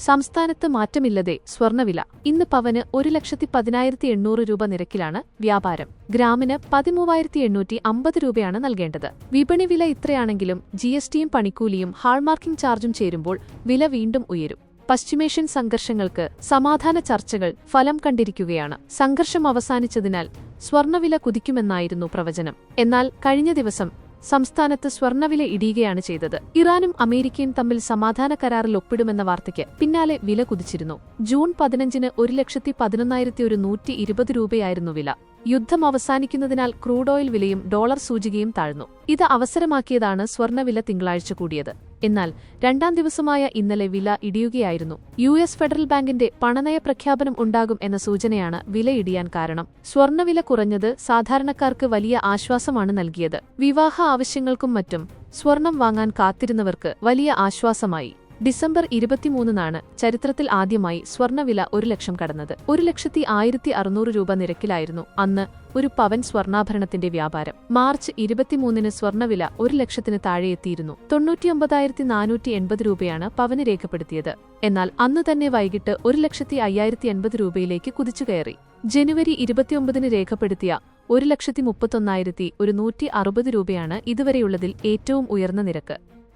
സംസ്ഥാനത്ത് മാറ്റമില്ലതെ സ്വർണ്ണവില. ഇന്ന് പവന് 1,10,800 രൂപ നിരക്കിലാണ് വ്യാപാരം. ഗ്രാമിന് 13,850 രൂപയാണ് നൽകേണ്ടത്. വിപണി വില ഇത്രയാണെങ്കിലും ജിഎസ്ടിയും പണിക്കൂലിയും ഹാൾമാർക്കിംഗ് ചാർജും ചേരുമ്പോൾ വില വീണ്ടും ഉയരും. പശ്ചിമേഷ്യൻ സംഘർഷങ്ങൾക്ക് സമാധാന ചർച്ചകൾ ഫലം കണ്ടിരിക്കുകയാണ്. സംഘർഷം അവസാനിച്ചതിനാൽ സ്വർണ്ണവില കുതിക്കുമെന്നായിരുന്നു പ്രവചനം. എന്നാൽ കഴിഞ്ഞ ദിവസം സംസ്ഥാനത്ത് സ്വർണ്ണവില ഇടിയുകയാണ് ചെയ്തത്. ഇറാനും അമേരിക്കയും തമ്മിൽ സമാധാന കരാറിൽ ഒപ്പിടുമെന്ന വാർത്തയ്ക്ക് പിന്നാലെ വില കുതിച്ചിരുന്നു. ജൂൺ 15-ന് 1,11,120 രൂപയായിരുന്നു വില. യുദ്ധം അവസാനിക്കുന്നതിനാൽ ക്രൂഡ് ഓയിൽ വിലയും ഡോളർ സൂചികയും താഴ്ന്നു. ഇത് അവസരമാക്കിയതാണ് സ്വർണ്ണവില തിങ്കളാഴ്ച കൂടിയത്. എന്നാൽ രണ്ടാം ദിവസമായ ഇന്നലെ വില ഇടിയുകയായിരുന്നു. യുഎസ് ഫെഡറൽ ബാങ്കിന്റെ പണനയ പ്രഖ്യാപനം ഉണ്ടാകും എന്ന സൂചനയാണ് വില ഇടിയാൻ കാരണം. സ്വർണ്ണവില കുറഞ്ഞത് സാധാരണക്കാർക്ക് വലിയ ആശ്വാസമാണ് നൽകിയത്. വിവാഹ ആവശ്യങ്ങൾക്കും മറ്റും സ്വർണം വാങ്ങാൻ കാത്തിരുന്നവർക്ക് വലിയ ആശ്വാസമായി. ഡിസംബർ 23-നാണ് ചരിത്രത്തിൽ ആദ്യമായി സ്വർണ്ണവില 1 ലക്ഷം കടന്നത്. 1,01,600 രൂപ നിരക്കിലായിരുന്നു അന്ന് ഒരു പവൻ സ്വർണ്ണാഭരണത്തിന്റെ വ്യാപാരം. മാർച്ച് 23-ന് സ്വർണ്ണവില 1 ലക്ഷത്തിന് താഴെയെത്തിയിരുന്നു. 99,480 രൂപയാണ് പവന് രേഖപ്പെടുത്തിയത്. എന്നാൽ അന്നു തന്നെ വൈകിട്ട് 1,05,080 രൂപയിലേക്ക് കുതിച്ചുകയറി. ജനുവരി 29-ന് രേഖപ്പെടുത്തിയ 1,31,160 രൂപയാണ് ഇതുവരെയുള്ളതിൽ ഏറ്റവും ഉയർന്ന നിരക്ക്.